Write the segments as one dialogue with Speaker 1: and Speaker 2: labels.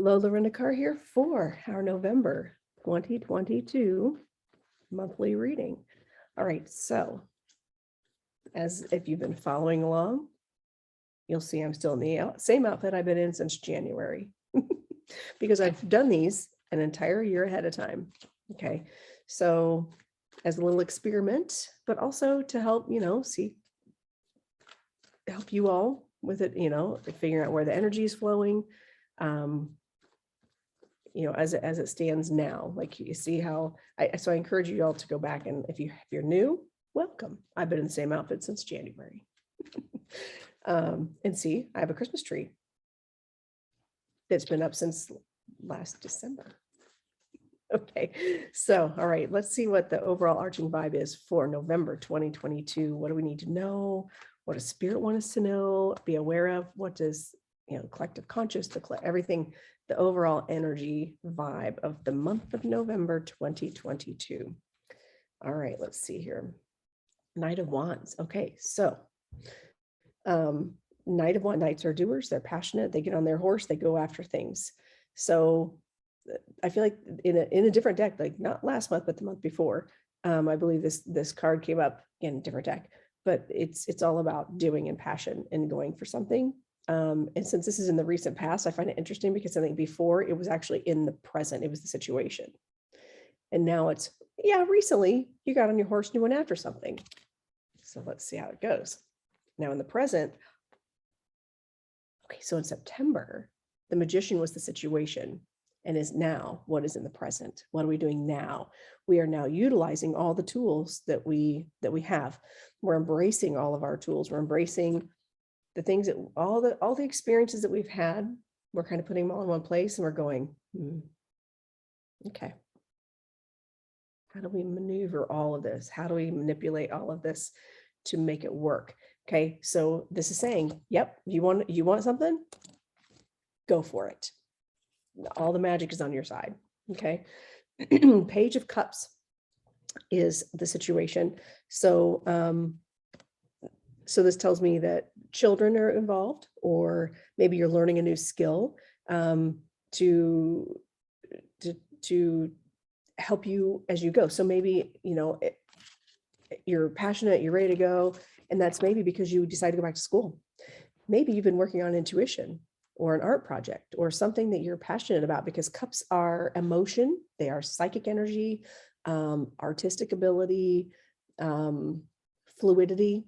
Speaker 1: Hello, Lorinda Carr here for our November 2022 monthly reading. All right, so as if you've been following along, you'll see I'm still in the same outfit I've been in since January because I've done these an entire year ahead of time. Okay, so as a little experiment, but also to help, help you all with it, figuring out where the energy is flowing. As it stands now, like you see how so I encourage you all to go back, and if you're new, welcome. I've been in the same outfit since January. And see, I have a Christmas tree that's been up since last December. Okay, so all right, let's see what the overall arching vibe is for November 2022. What do we need to know? What does Spirit want us to know, be aware of? What does collective conscious, everything, the overall energy vibe of the month of November 2022. All right, let's see here. Knight of Wands. Okay, so Knight of Wands, knights are doers, they're passionate, they get on their horse, they go after things. So I feel like in a different deck, like not last month, but the month before, I believe this card came up in a different deck, but it's all about doing and passion and going for something. And since this is in the recent past, I find it interesting because I think before it was actually in the present, it was the situation. And now it's, recently you got on your horse and you went after something. So let's see how it goes. Now in the present, okay, so in September, the Magician was the situation and is now what is in the present. What are we doing now? We are now utilizing all the tools that we have. We're embracing all of our tools. We're embracing the things that all the experiences that we've had, we're kind of putting them all in one place and we're going, okay, how do we maneuver all of this? How do we manipulate all of this to make it work? Okay, so this is saying, yep, you want something? Go for it. All the magic is on your side. Okay. Page of Cups is the situation. So so this tells me that children are involved, or maybe you're learning a new skill to help you as you go. So maybe, you're passionate, you're ready to go. And that's maybe because you decided to go back to school. Maybe you've been working on intuition or an art project or something that you're passionate about, because cups are emotion. They are psychic energy, artistic ability, fluidity.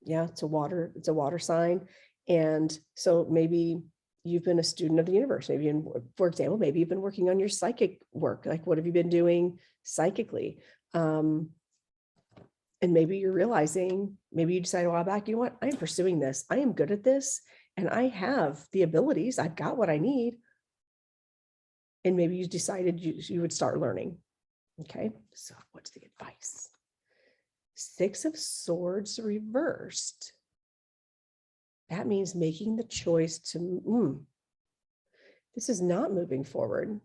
Speaker 1: Yeah, it's a water sign. And so maybe you've been a student of the universe. Maybe, for example, maybe you've been working on your psychic work. Like, what have you been doing psychically? And maybe you're realizing, maybe you decided a while back, you know what, I'm pursuing this. I am good at this. And I have the abilities. I've got what I need. And maybe you decided you would start learning. Okay, so what's the advice? Six of Swords reversed. That means making the choice to, this is not moving forward.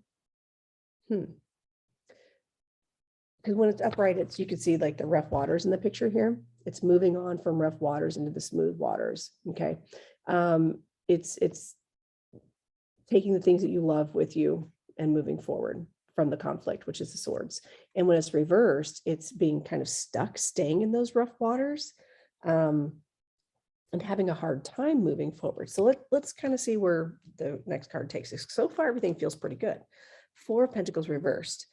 Speaker 1: Because when it's upright, you can see like the rough waters in the picture here. It's moving on from rough waters into the smooth waters. Okay. It's taking the things that you love with you and moving forward from the conflict, which is the swords. And when it's reversed, it's being kind of stuck, staying in those rough waters, and having a hard time moving forward. So let's kind of see where the next card takes us. So far, everything feels pretty good. Four of Pentacles reversed.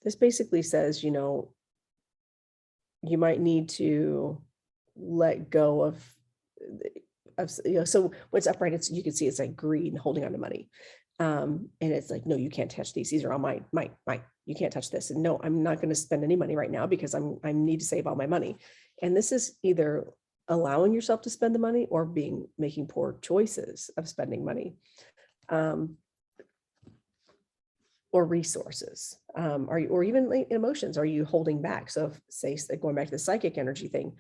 Speaker 1: This basically says, you might need to let go of so what's upright, you can see it's like greed and holding on to money. And it's like, no, you can't touch these. These are all mine. You can't touch this. And no, I'm not going to spend any money right now because I need to save all my money. And this is either allowing yourself to spend the money or making poor choices of spending money. Or resources, or even emotions. Are you holding back? So if, say, going back to the psychic energy thing,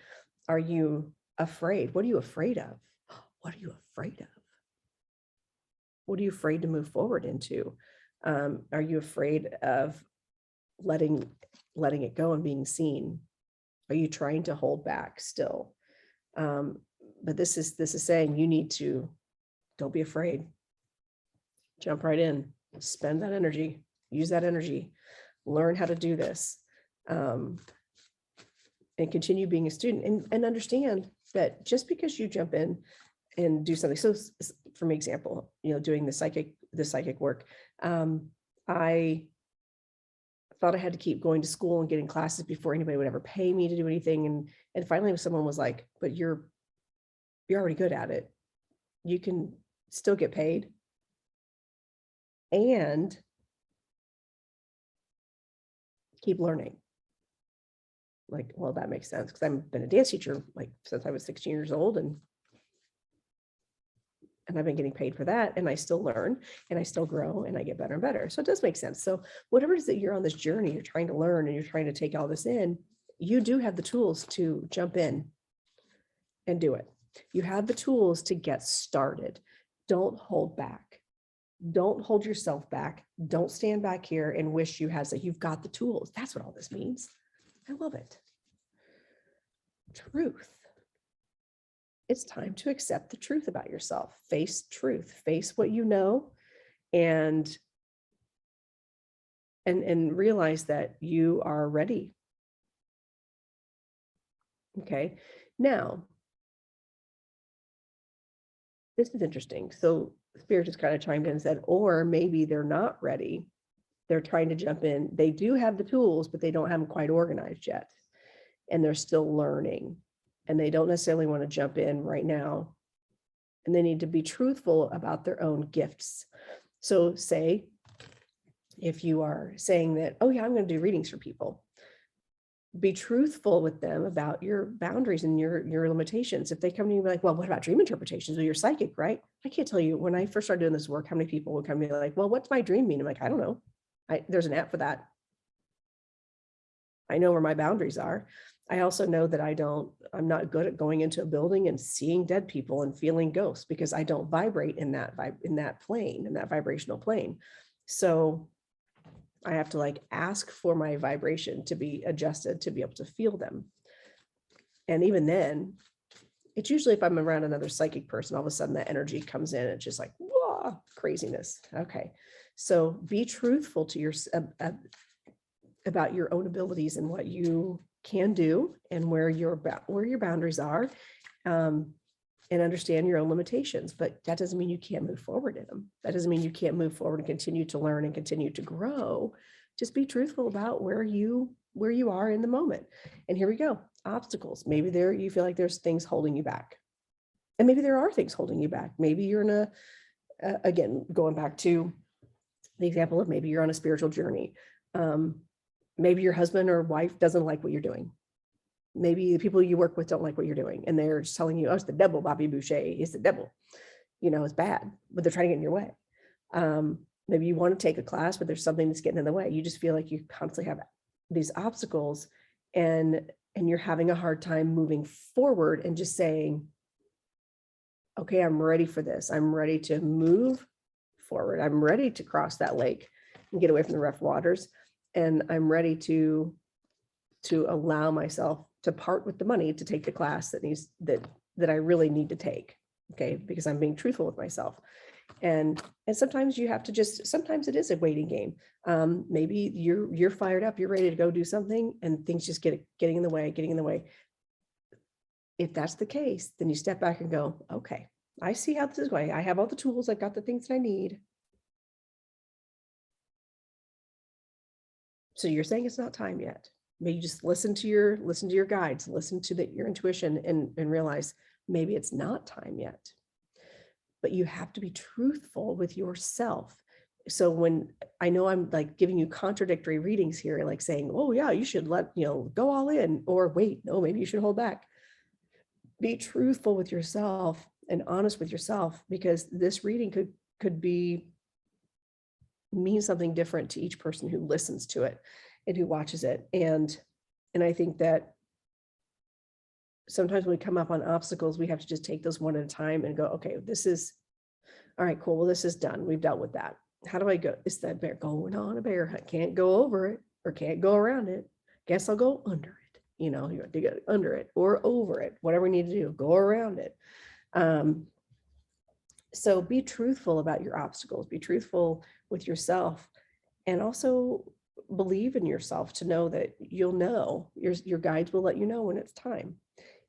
Speaker 1: are you afraid? What are you afraid of? What are you afraid of? What are you afraid to move forward into? Are you afraid of letting it go and being seen? Are you trying to hold back still? But this is saying you need to, don't be afraid. Jump right in, spend that energy, use that energy, learn how to do this, and continue being a student, and understand that just because you jump in and do something. So for example, doing the psychic work, I thought I had to keep going to school and getting classes before anybody would ever pay me to do anything. And finally someone was like, but you're already good at it. You can still get paid and keep learning. Like, well, that makes sense, because I've been a dance teacher like since I was 16 years old, and I've been getting paid for that, and I still learn and I still grow and I get better and better. So it does make sense. So whatever it is that you're on this journey, you're trying to learn and you're trying to take all this in, you do have the tools to jump in and do it. You have the tools to get started. Don't hold back. Don't hold yourself back. Don't stand back here and wish you had, so you've got the tools. That's what all this means. I love it. Truth. It's time to accept the truth about yourself. Face truth. Face what you know, and realize that you are ready. Okay. Now, this is interesting. So Spirit just kind of chimed in and said, or maybe they're not ready. They're trying to jump in. They do have the tools, but they don't have them quite organized yet. And they're still learning. And they don't necessarily want to jump in right now. And they need to be truthful about their own gifts. So say, if you are saying that, oh yeah, I'm going to do readings for people, be truthful with them about your boundaries and your limitations. If they come to you like, well, what about dream interpretations? Well, you're psychic, right? I can't tell you, when I first started doing this work, how many people would come to me like, well, what's my dream mean? I'm like, I don't know. There's an app for that. I know where my boundaries are. I also know that I'm not good at going into a building and seeing dead people and feeling ghosts, because I don't vibrate in that plane, in that vibrational plane. So I have to ask for my vibration to be adjusted to be able to feel them. And even then, it's usually if I'm around another psychic person, all of a sudden that energy comes in. It's just like, whoa, craziness. Okay. So be truthful to your about your own abilities and what you can do and where your boundaries are, and understand your own limitations. But that doesn't mean you can't move forward in them. That doesn't mean you can't move forward and continue to learn and continue to grow. Just be truthful about where you are in the moment. And here we go. Obstacles. Maybe you feel like there's things holding you back. And maybe there are things holding you back. Maybe you're in again, going back to the example of maybe you're on a spiritual journey. Maybe your husband or wife doesn't like what you're doing. Maybe the people you work with don't like what you're doing, and they're just telling you, oh, it's the devil, Bobby Boucher. It's the devil. It's bad, but they're trying to get in your way. Maybe you want to take a class, but there's something that's getting in the way. You just feel like you constantly have these obstacles, and you're having a hard time moving forward and just saying, okay, I'm ready for this. I'm ready to move forward. I'm ready to cross that lake and get away from the rough waters. And I'm ready to allow myself to part with the money to take the class that I really need to take. Okay. Because I'm being truthful with myself. And sometimes you have to sometimes it is a waiting game. Maybe you're fired up, you're ready to go do something, and things just getting in the way. If that's the case, then you step back and go, okay, I see how this is going. I have all the tools. I've got the things that I need. So you're saying it's not time yet. Maybe just listen to your guides, listen to your intuition, and realize maybe it's not time yet. But you have to be truthful with yourself. So when I know I'm giving you contradictory readings here, saying, oh yeah, you should go all in, or wait, no, maybe you should hold back. Be truthful with yourself and honest with yourself, because this reading could mean something different to each person who listens to it and who watches it. And I think that sometimes when we come up on obstacles, we have to just take those one at a time and go, okay, this is all right, cool. Well, this is done. We've dealt with that. How do I go? Is that going on a bear hunt? Can't go over it or can't go around it. Guess I'll go under it. you know, you have to get under it or over it, whatever you need to do, go around it. So be truthful about your obstacles, be truthful with yourself, and also believe in yourself to know that you'll know, your guides will let you know when it's time.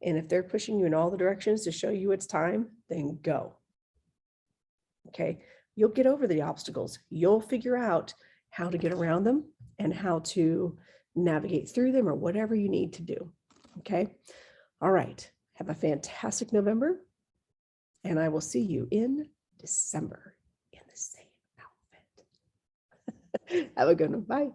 Speaker 1: And if they're pushing you in all the directions to show you it's time, then go. Okay. You'll get over the obstacles. You'll figure out how to get around them and how to navigate through them or whatever you need to do. Okay. All right. Have a fantastic November. And I will see you in December in the same outfit. Have a good one. Bye.